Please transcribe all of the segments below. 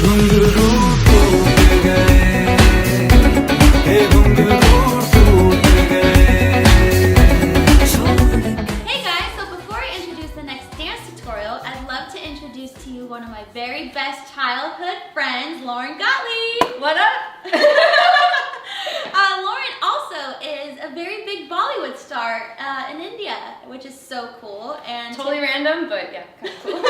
घुंघरू टूट गए, हे घुंघरू टूट गए. Hey guys, so before I introduce the next dance tutorial, I'd love to introduce to you one of my very best childhood friends, Lauren Gottlieb. What up? Lauren also is a very big Bollywood star in India, which is so cool. And Totally random, but yeah, kind of cool.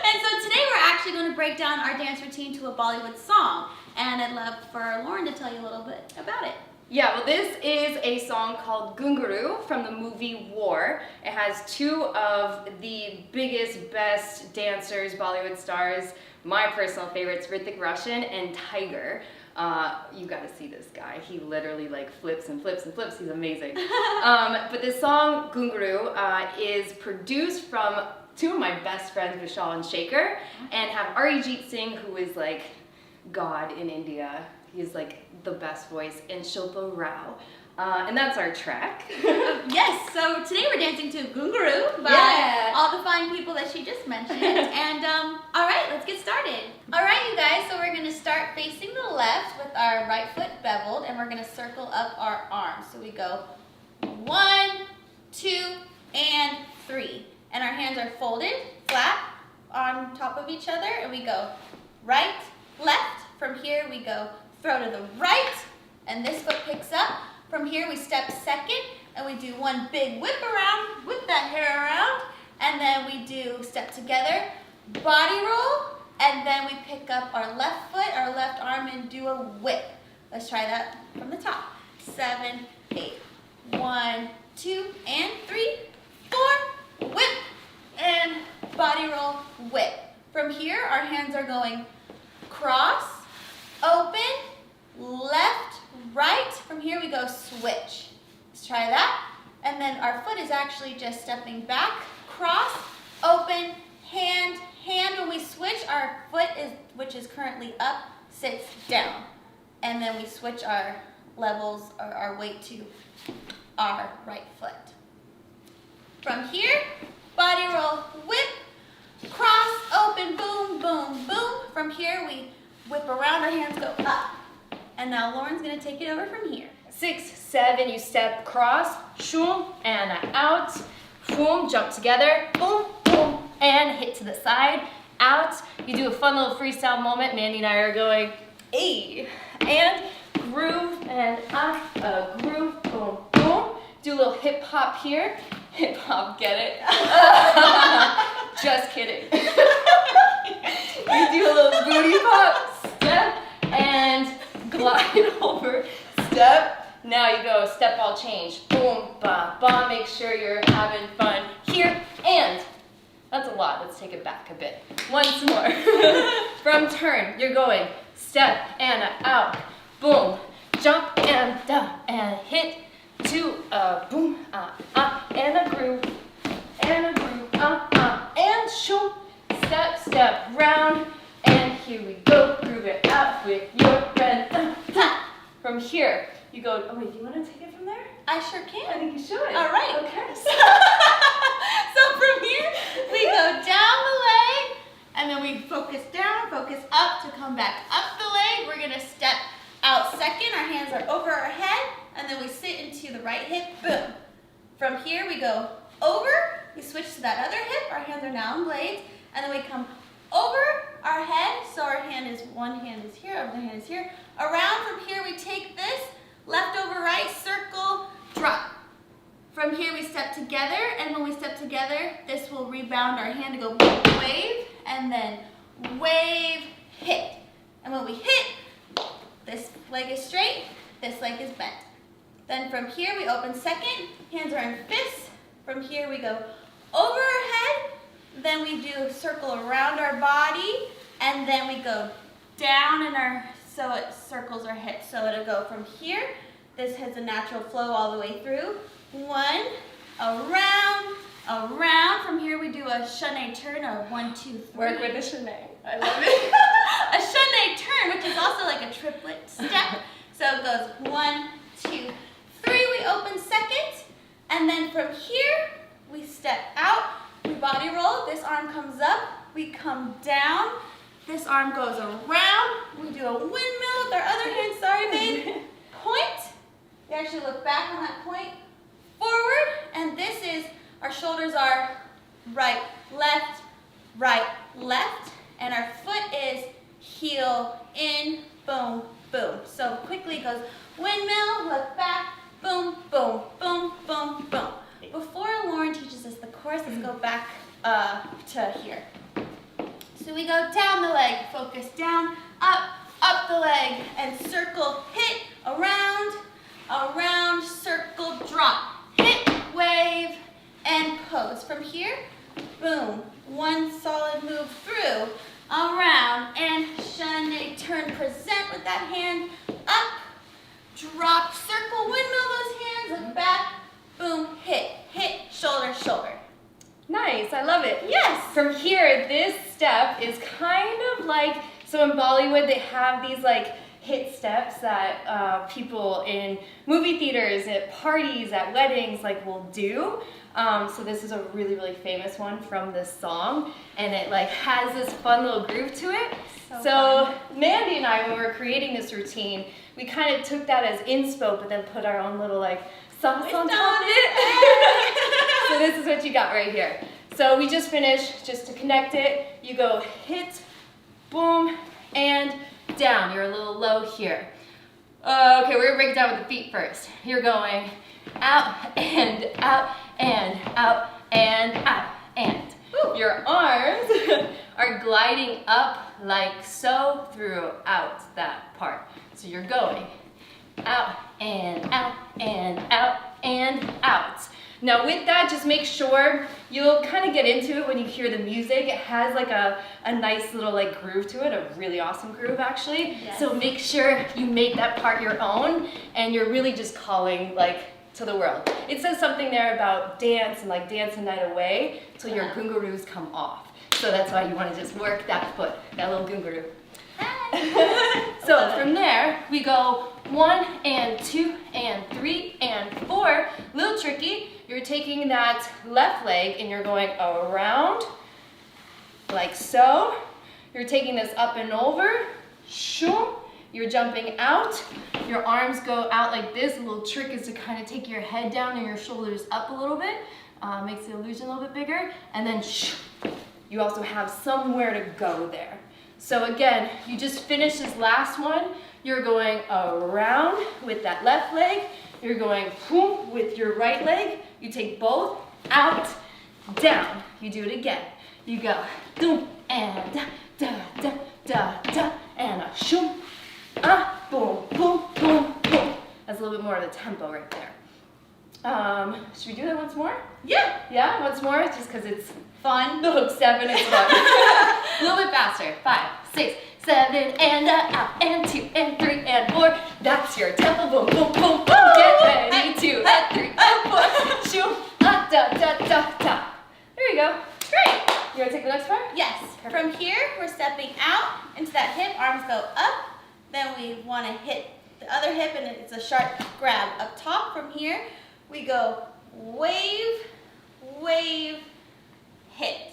And so today we're actually going to break down our dance routine to a Bollywood song. And I'd love for Lauren to tell you a little bit about it. Yeah, well, this is a song called Ghungroo from the movie War. It has two of the biggest, best dancers, Bollywood stars. My personal favorites, Hrithik Roshan and Tiger. You gotta see this guy. He literally like flips and flips and flips. He's amazing. But this song, Ghungroo, is produced from two of my best friends, Vishal and Shaker, and have Arijit Singh, who is like God in India. He's like the best voice, and Shilpa Rao. And that's our track. Yes, so today we're dancing to Ghungroo by all the fine people that she just mentioned. And all right, let's get started. All right, you guys, so we're gonna start facing the left with our right foot beveled, and we're gonna circle up our arms. So we go 1, 2, and 3. And our hands are folded flat on top of each other, and we go right, left. From here we go throw to the right, and this foot picks up. From here we step second, and we do one big whip around, whip that hair around, and then we do step together, body roll, and then we pick up our left foot, our left arm, and do a whip. Let's try that from the top. 7, 8. 1, 2, and 3, 4, whip, and body roll, whip. From here, our hands are going cross, open, left, right. From here we go switch. Let's try that. And then our foot is actually just stepping back, cross, open, hand, hand. When we switch, our foot which is currently up, sits down. And then we switch our levels or our weight to our right foot. From here, body roll, whip, cross, open, boom, boom, boom. From here we whip around, our hands go up. And now Lauren's gonna take it over from here. 6, 7, you step cross, shoom, and out, boom, jump together, boom, boom, and hit to the side, out. You do a fun little freestyle moment. Mandy and I are going, A, and groove, and up, groove, boom, boom. Do a little hip hop here. Hip hop, get it? Just kidding. You do a little booty pop, step, and glide over, step. Now you go step ball change, boom, ba, ba. Make sure you're having fun here, and that's a lot. Let's take it back a bit. Once more. From turn, you're going step and out, boom, jump and down, and hit to a boom, and a groove, and shoom, step, step, round, and here we go, groove it out with your friend. From here, you go, oh wait, do you want to take it from there? I sure can. I think you should. All right. Okay. So from here, we go down the leg, and then we focus down, focus up to come back up the leg. We're gonna step out second. Our hands are over our head, and then we sit into the right hip, boom. From here, we go over, we switch to that other hip. Our hands are now in blades, and then we come over our head, so our one hand is here, other hand is here. Around from here, we take this, left over right, circle, drop. From here, we step together, and when we step together, this will rebound our hand to go wave, and then wave, hit. And when we hit, this leg is straight, this leg is bent. Then from here, we open second, hands are in fists. From here, we go over our head, then we do a circle around our body, and then we go down so it circles our hips. So it'll go from here, this has a natural flow all the way through. 1, around, around. From here we do a chaîné turn, or 1, 2, 3. Work with the chaîné. I love it. A chaîné turn, which is also like a triplet step. So it goes 1, 2, 3. We open second, and then from here we step out. We body roll. This arm comes up. We come down, This arm goes around. We do a windmill with our other hand. Sorry, babe. Point. We actually look back on that point. Forward. And this is, our shoulders are right, left, and our foot is heel in, boom, boom. So quickly it goes windmill, look back, boom, boom, boom, boom, boom. Before Lauren teaches us the chorus, let's go back to here. So we go down the leg, focus down, up the leg, and circle, hit, around, circle, drop, hit, wave, and pose. From here, boom, one solid move through, around, and shunde, turn, present with that hand, up, drop, circle, windmill those hands, look back, boom, hit, shoulder, shoulder. Nice, I love it. Yes. From here, this step is kind of like, so in Bollywood they have these like hit steps that people in movie theaters, at parties, at weddings like will do. So this is a really, really famous one from this song, and it like has this fun little groove to it. So Mandy and I, when we were creating this routine, we kind of took that as inspo, but then put our own little like sauce on top of it. So this is what you got right here. So we just finished, just to connect it, you go hit, boom, and down. You're a little low here. Okay, we're gonna break it down with the feet first. You're going out and out and out and out and. Your arms are gliding up like so throughout that part. So you're going out and out and out and out. Now with that, just make sure you'll kind of get into it when you hear the music. It has like a nice little like groove to it, a really awesome groove actually. Yes. So make sure you make that part your own and you're really just calling like to the world. It says something there about dance and like dance the night away till your ghungroos come off. So that's why you want to just work that foot, that little ghungroo. So from there, we go 1 and 2 and 3 and 4. Little tricky. You're taking that left leg and you're going around like so. You're taking this up and over. Shoo. You're jumping out. Your arms go out like this. A little trick is to kind of take your head down and your shoulders up a little bit. Makes the illusion a little bit bigger. And then shoo. You also have somewhere to go there. So again, you just finished this last one. You're going around with that left leg. You're going boom with your right leg. You take both out, down. You do it again. You go doom and da da da da and a shoom, boom boom boom boom. That's a little bit more of the tempo right there. Should we do that once more? Yeah. Yeah, once more, just because it's Fun. the hook 7 is fun. A little bit faster. 5, 6, 7, and out, and 2, and 3, and 4. That's your tempo. Boom, boom, boom, boom. Get ready. 2, and 3, and 4. Shoo, da, da, da, da. There you go. Great. You want to take the next part? Yes. Perfect. From here, we're stepping out into that hip. Arms go up. Then we want to hit the other hip, and it's a sharp grab up top. From here, we go wave, wave, hit.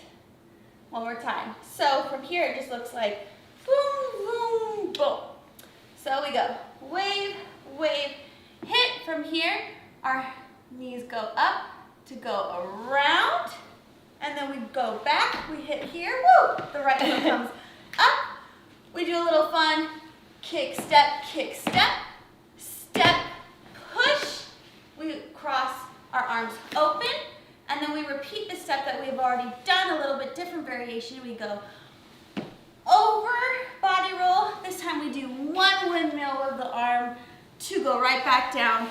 One more time. So from here, it just looks like boom, boom, boom. So we go wave, wave, hit. From here, our knees go up to go around. And then we go back. We hit here. Woo! The right foot comes up. We do a little fun kick, step, step, push. We cross our arms open. And then we repeat the step that we've already done, a little bit different variation. We go over, body roll. This time we do one windmill of the arm to go right back down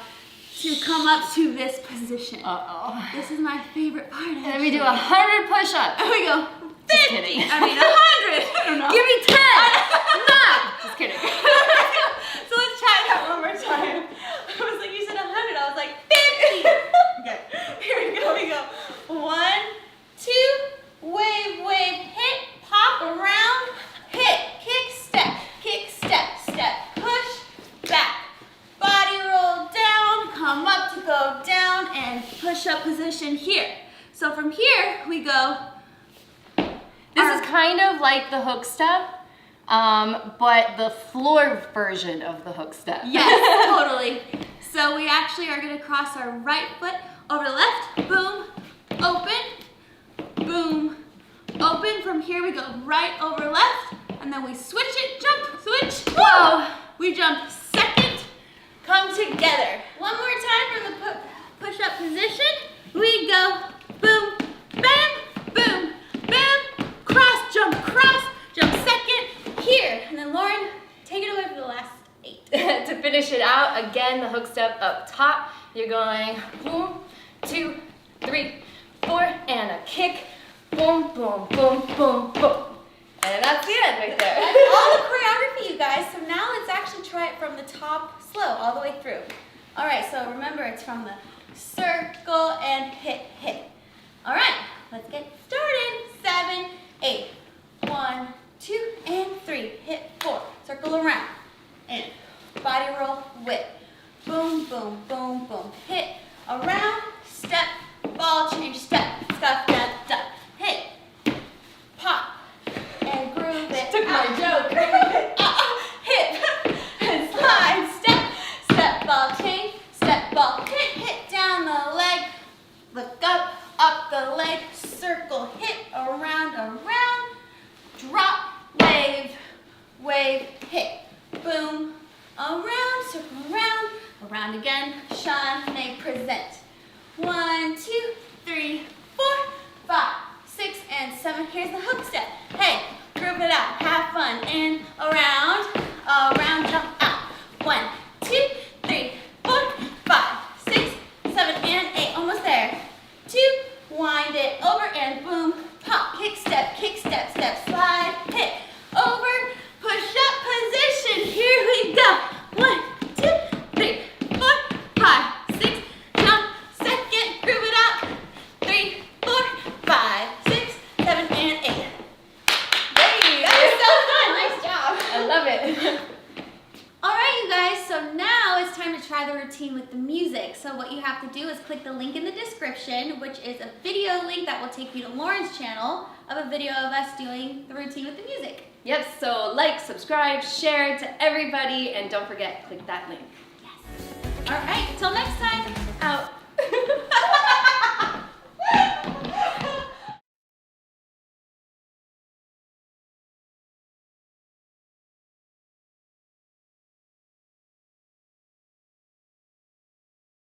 to come up to this position. Uh-oh. This is my favorite part. And then we do 100 push-ups. And we go 50. Just kidding. I mean 100. I don't know. Give me 10. 9. Just kidding. So let's try that one more time. I was like, you said 100. I was like 50. Okay. Here we go. We go 1, 2, wave, wave, hit, pop around, hit, kick, step, push, back, body roll down, come up to go down, and push up position here. So from here we go. This is kind of like the hook step, but the floor version of the hook step. Yes, totally. So we actually are gonna cross our right foot over the left, boom, open, boom, open. From here we go right over left, and then we switch it, jump, switch, whoa! We jump second, come together. One more time from the push-up position. We go boom, bam, boom, bam, cross, jump second, here. And then Lauren, take it away for the last 8. To finish it out, again, the hook step up top. You're going boom, 2, 3, 4, and a kick. Boom, boom, boom, boom, boom. And that's the end right there. That's all the choreography, you guys. So now let's actually try it from the top slow, all the way through. All right, so remember it's from the circle and hit, hit. All right, let's get started. 7, 8. 1, 2, and 3. Hit 4. Circle around. And body roll, whip. Boom, boom, boom, boom. Hit around, step, ball change, step, scuff, step, duck. Hit, pop, and groove it. Took my joke. Hip, and slide, step, step, ball change, step, ball, hit down the leg, look up the leg, circle, hit, around, drop, wave, wave, hit, boom, around, circle around again, Shane present. 1, 2, 3, 4, 5, 6, and 7. Here's the hook step. Hey, groove it out, have fun, in, around, jump out. 1, 2, 3, 4, 5, 6, 7, and 8. Almost there. 2, wind it over and boom, pop, kick, step, step, slide, hit, over, push up position. Here we go. 1, 2, 3, 4, 5, 6, jump, second, groove it out. 3, 4, 5, 6, 7, and 8. Hey, that was so fun. Nice job. I love it. All right, you guys, so now it's time to try the routine with the music. So what you have to do is click the link in the description, which is a video link that will take you to Lauren's channel of a video of us doing the routine with the music. Yep, so like, subscribe, share to everybody, and don't forget, click that link. Yes. All right, till next time. Out.